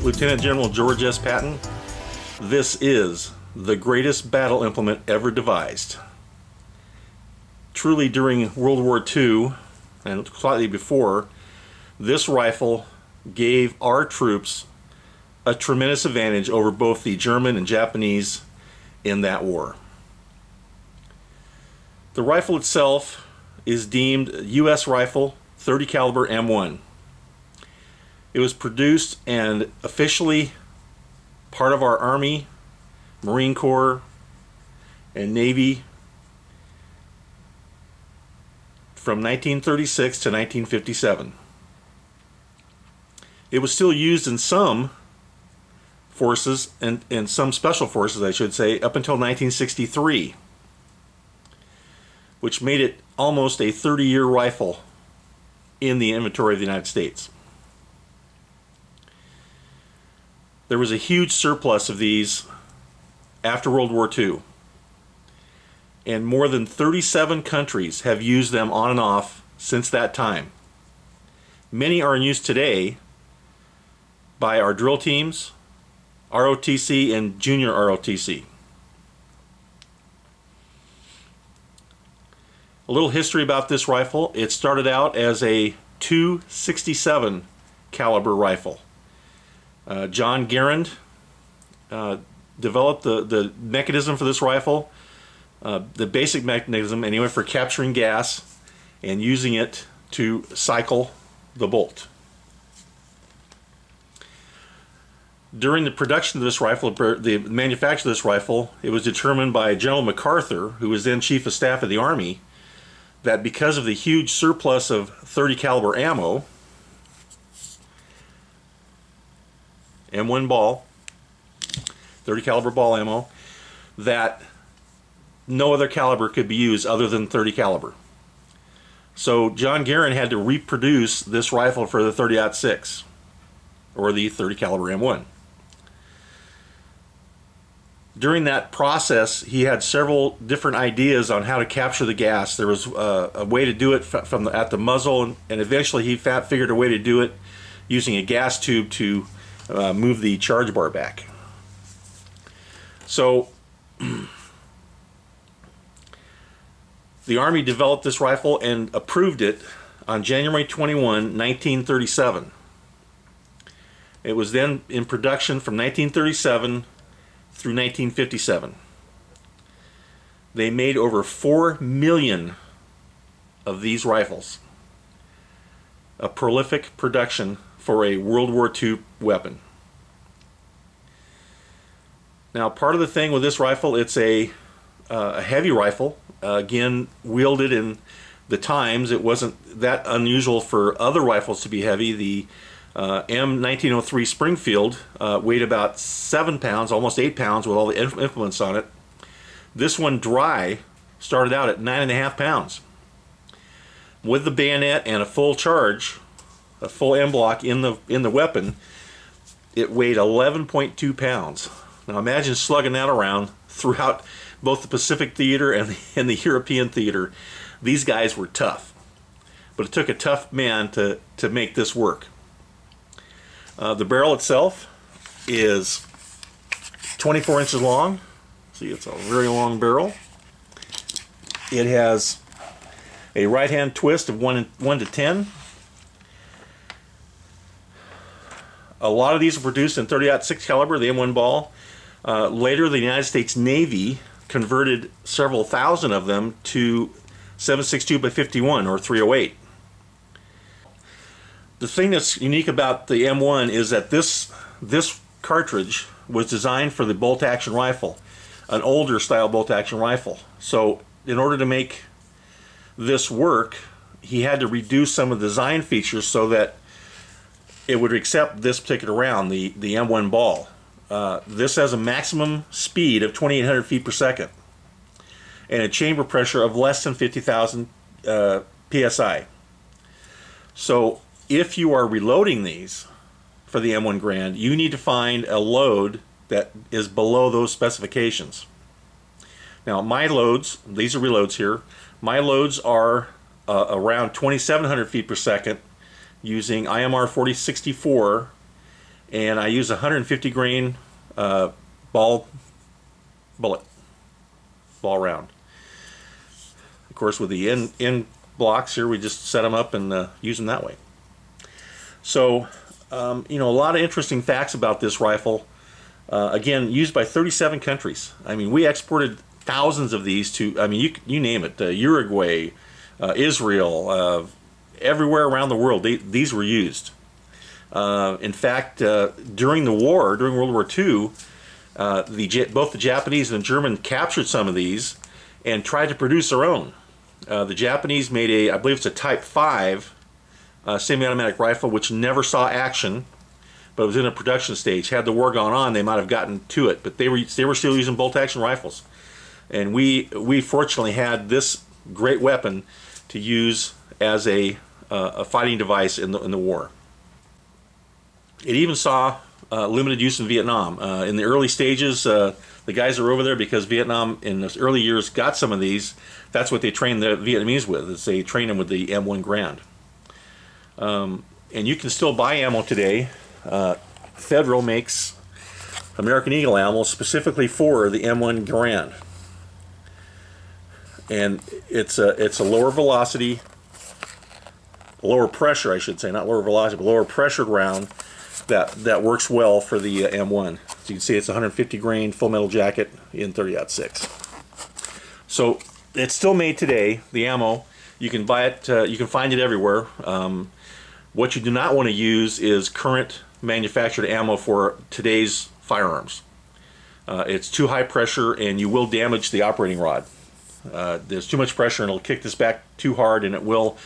Lieutenant General George S. Patton. This is the greatest battle implement ever devised. Truly, during World War II, and slightly before, this rifle gave our troops a tremendous advantage over both the German and Japanese in that war. The rifle itself is deemed U.S. rifle 30 caliber M1. It was produced and officially part of our Army, Marine Corps, and Navy from 1936 to 1957. It was still used in some forces, and some special forces I should say, up until 1963, which made it almost a 30-year rifle in the inventory of the United States. There was a huge surplus of these after World War II, and more than 37 countries have used them on and off since that time. Many are in use today by our drill teams, ROTC, and junior ROTC. A little history about this rifle. It started out as a .267 caliber rifle. John Garand developed the mechanism for this rifle, the basic mechanism anyway, for capturing gas and using it to cycle the bolt. During the production of this rifle, the manufacture of this rifle, it was determined by General MacArthur, who was then Chief of Staff of the Army, that because of the huge surplus of 30 caliber ammo, M1 ball, 30 caliber ball ammo, that no other caliber could be used other than 30 caliber. So John Garand had to reproduce this rifle for the 30-06, or the 30 caliber M1. During that process, he had several different ideas on how to capture the gas. There was a way to do it from at the muzzle, and eventually he figured a way to do it using a gas tube to move the charge bar back. So the Army developed this rifle and approved it on January 21, 1937. It was then in production from 1937 through 1957. They made over 4 million of these rifles. A prolific production for a World War II weapon. Now, part of the thing with this rifle, it's a heavy rifle. Again, wielded in the times, it wasn't that unusual for other rifles to be heavy. The M1903 Springfield weighed about 7 pounds, almost 8 pounds with all the implements on it. This one dry started out at 9.5 pounds. With the bayonet and a full charge, a full M block in the weapon, it weighed 11.2 pounds. Now imagine slugging that around throughout both the Pacific theater and the European theater. These guys were tough, but it took a tough man to make this work. The barrel itself is 24 inches long. See, it's a very long barrel. It has a right-hand twist of 1 to 10. A lot of these were produced in 30-06 caliber, the M1 ball. Later, the United States Navy converted several thousand of them to 7.62 by 51 or 308. The thing that's unique about the M1 is that this cartridge was designed for the bolt-action rifle, an older style bolt-action rifle. So in order to make this work, he had to reduce some of the design features so that it would accept this particular round, the M1 ball. This has a maximum speed of 2,800 feet per second and a chamber pressure of less than 50,000 psi. So if you are reloading these for the M1 Garand, you need to find a load that is below those specifications. Now my loads, these are reloads here, my loads are around 2,700 feet per second using IMR 4064 and I use a 150 grain ball round. Of course, with the end blocks here, we just set them up and use them that way. So, you know, a lot of interesting facts about this rifle. Again, used by 37 countries. I mean, we exported thousands of these to, I mean, you name it, Uruguay, Israel, everywhere around the world, these were used. In fact, during the war, during World War II, both the Japanese and the German captured some of these and tried to produce their own. The Japanese made I believe it's a Type 5 semi-automatic rifle, which never saw action, but it was in a production stage. Had the war gone on, they might have gotten to it, but they were still using bolt-action rifles. And we fortunately had this great weapon to use as a fighting device in the war. It even saw limited use in Vietnam. In the early stages, the guys that were over there, because Vietnam in those early years got some of these, that's what they trained the Vietnamese with, is they trained them with the M1 Garand. And you can still buy ammo today. Federal makes American Eagle ammo specifically for the M1 Garand. And it's a lower velocity, lower pressure, I should say, not lower velocity, but lower pressured round that works well for the M1. So you can see it's 150 grain full metal jacket in 30-06. So it's still made today, the ammo. You can buy it, you can find it everywhere. What you do not want to use is current manufactured ammo for today's firearms. It's too high pressure and you will damage the operating rod. There's too much pressure and it'll kick this back too hard and it will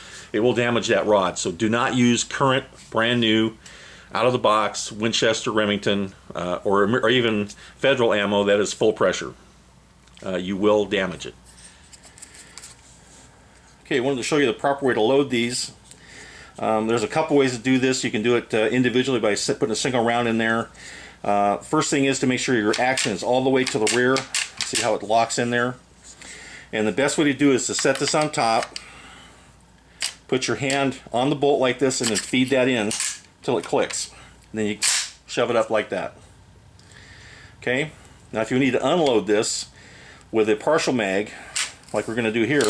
damage that rod. So do not use current, brand new, out of the box Winchester, Remington, or even Federal ammo that is full pressure. You will damage it. Okay, I wanted to show you the proper way to load these. There's a couple ways to do this. You can do it individually by putting a single round in there. First thing is to make sure your action is all the way to the rear. See how it locks in there? And the best way to do it is to set this on top, put your hand on the bolt like this, and then feed that in till it clicks. And then you shove it up like that. Okay? Now if you need to unload this with a partial mag, like we're going to do here,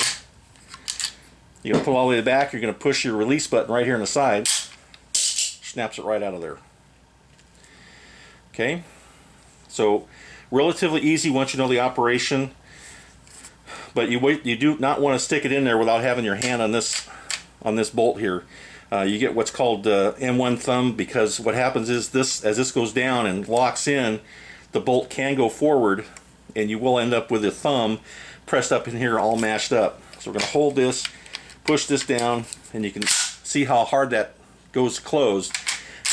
you're going to put it all the way back, you're going to push your release button right here on the side, snaps it right out of there. Okay? So relatively easy once you know the operation, but you do not want to stick it in there without having your hand on this bolt here. You get what's called M1 thumb, because what happens is as this goes down and locks in, the bolt can go forward and you will end up with the thumb pressed up in here all mashed up. So we're going to hold this, push this down, and you can see how hard that goes closed.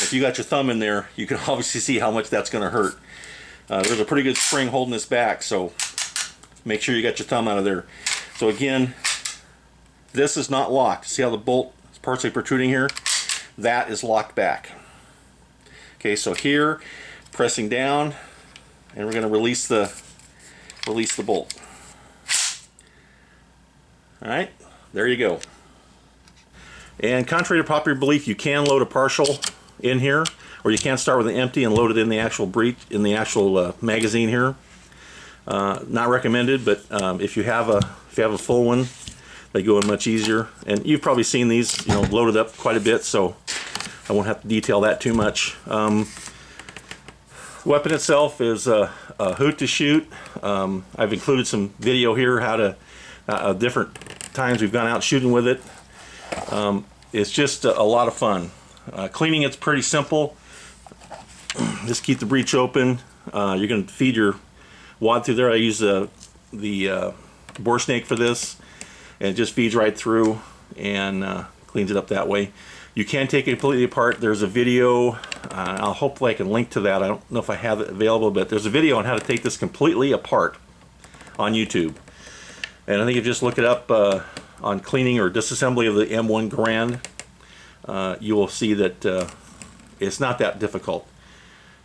If you got your thumb in there, you can obviously see how much that's going to hurt. There's a pretty good spring holding this back, so make sure you got your thumb out of there. So again, this is not locked. See how the bolt is partially protruding here? That is locked back. Okay, so here, pressing down, and we're going to release the bolt. All right, there you go. And contrary to popular belief, you can load a partial in here, or you can start with an empty and load it in the actual magazine here. Not recommended, but if you have a full one, they go in much easier. And you've probably seen these, loaded up quite a bit, so I won't have to detail that too much. The weapon itself is a hoot to shoot. I've included some video here how to different times we've gone out shooting with it. It's just a lot of fun. Cleaning it's pretty simple. Just keep the breech open. You're going to feed your wad through there. I use the bore snake for this, and it just feeds right through and cleans it up that way. You can take it completely apart. There's a video. I'll hopefully I can link to that. I don't know if I have it available, but there's a video on how to take this completely apart on YouTube. And I think if you just look it up on cleaning or disassembly of the M1 Garand, you will see that it's not that difficult,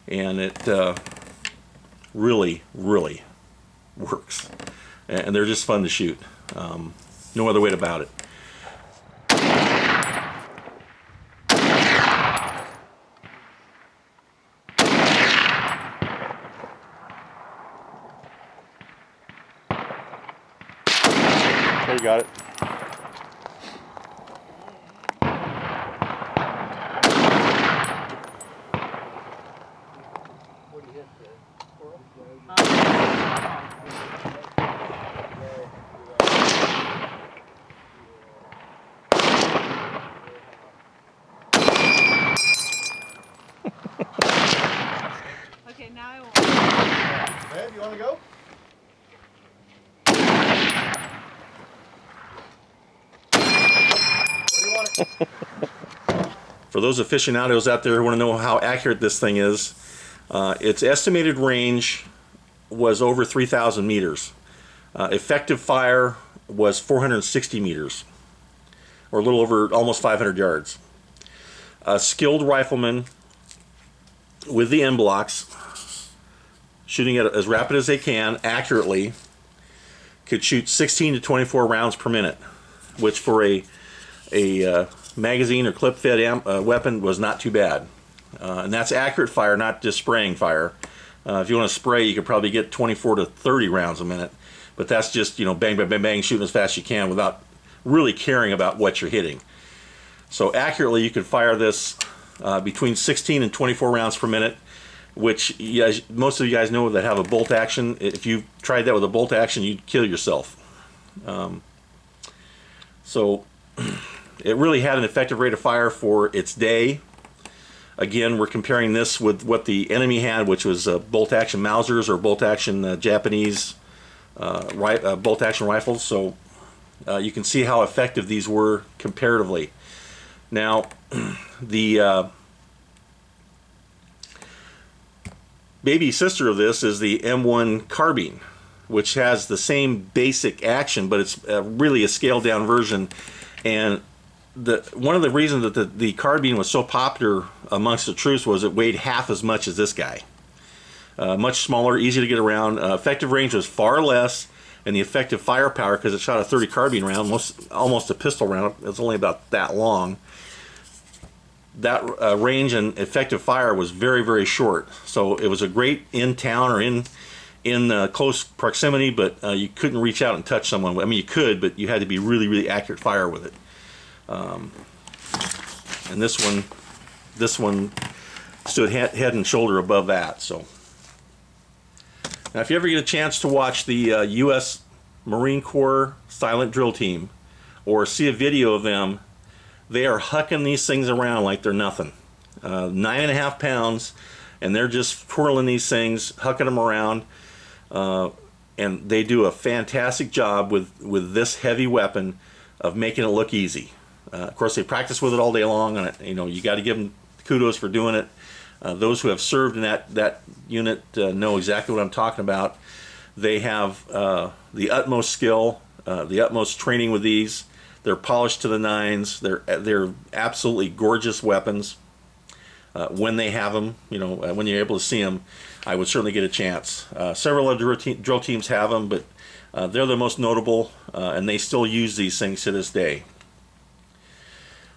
and it really, really works. And they're just fun to shoot. No other way about it. There, you got it. Okay, now I won't. Babe, you want to go? Where do you want it? For those aficionados out there who want to know how accurate this thing is, its estimated range was over 3,000 meters. Effective fire was 460 meters, or a little over almost 500 yards. A skilled rifleman with the M blocks, shooting it as rapid as they can, accurately, could shoot 16 to 24 rounds per minute, which for a magazine or clip-fed weapon was not too bad. And that's accurate fire, not just spraying fire. If you want to spray, you could probably get 24 to 30 rounds a minute, but that's just, you know, bang, bang, bang, bang, shooting as fast as you can without really caring about what you're hitting. So accurately, you could fire this between 16 and 24 rounds per minute, which most of you guys know that have a bolt action. If you tried that with a bolt action, you'd kill yourself. So it really had an effective rate of fire for its day. Again, we're comparing this with what the enemy had, which was bolt action Mausers or bolt action Japanese bolt action rifles. So you can see how effective these were comparatively. Now, the baby sister of this is the M1 Carbine, which has the same basic action, but it's really a scaled down version. And one of the reasons that the Carbine was so popular amongst the troops was it weighed half as much as this guy. Much smaller, easy to get around. Effective range was far less, and the effective firepower, because it shot a .30 carbine round, almost a pistol round, it's only about that long. That range and effective fire was very, very short. So it was a great in town or in close proximity, but you couldn't reach out and touch someone. I mean, you could, but you had to be really, really accurate fire with it. And this one stood head and shoulder above that. So now, if you ever get a chance to watch the U.S. Marine Corps Silent Drill Team or see a video of them, they are hucking these things around like they're nothing. 9.5 pounds, and they're just twirling these things, hucking them around, and they do a fantastic job with this heavy weapon of making it look easy. Of course, they practice with it all day long, and you know, you got to give them kudos for doing it. Those who have served in that unit know exactly what I'm talking about. They have the utmost skill, the utmost training with these. They're polished to the nines. They're absolutely gorgeous weapons. When they have them, you know, when you're able to see them, I would certainly get a chance. Several other drill teams have them, but they're the most notable, and they still use these things to this day.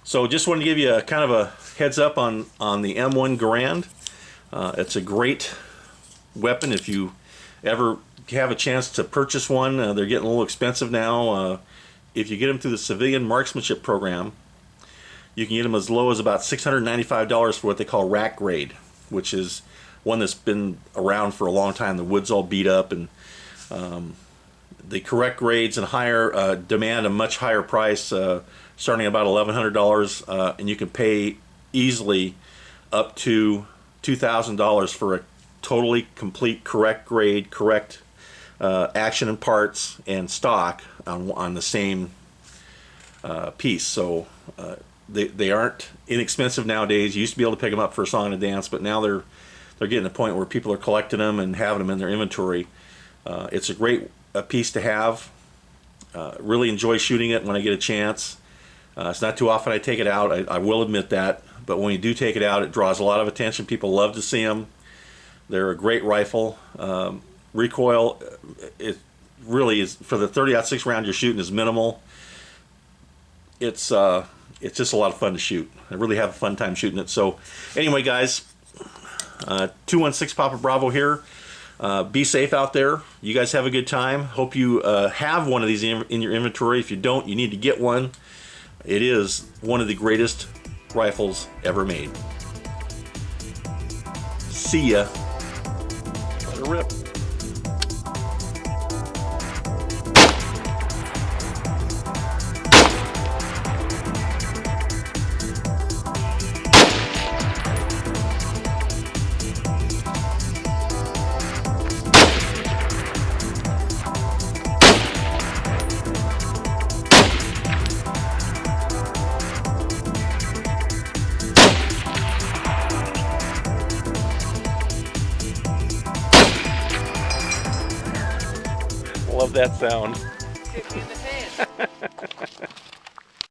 So just wanted to give you a kind of a heads up on the M1 Garand. It's a great weapon if you ever have a chance to purchase one. They're getting a little expensive now. If you get them through the civilian marksmanship program, you can get them as low as about $695 for what they call rack grade, which is one that's been around for a long time. The wood's all beat up, and the correct grades and higher demand a much higher price, starting at about $1,100, and you can pay easily up to $2,000 for a totally complete correct grade, correct action and parts and stock on the same piece. So they aren't inexpensive nowadays. You used to be able to pick them up for a song and a dance, but now they're getting to the point where people are collecting them and having them in their inventory. It's a great piece to have. Really enjoy shooting it when I get a chance. It's not too often I take it out, I will admit that, but when you do take it out, it draws a lot of attention. People love to see them. They're a great rifle. Recoil, it really is, for the 30-06 round you're shooting, is minimal. It's just a lot of fun to shoot. I really have a fun time shooting it. So anyway, guys, 216 Papa Bravo here. Be safe out there. You guys have a good time. Hope you have one of these in your inventory. If you don't, you need to get one. It is one of the greatest rifles ever made. See ya. Let her rip. Love that sound. Hit me in the head.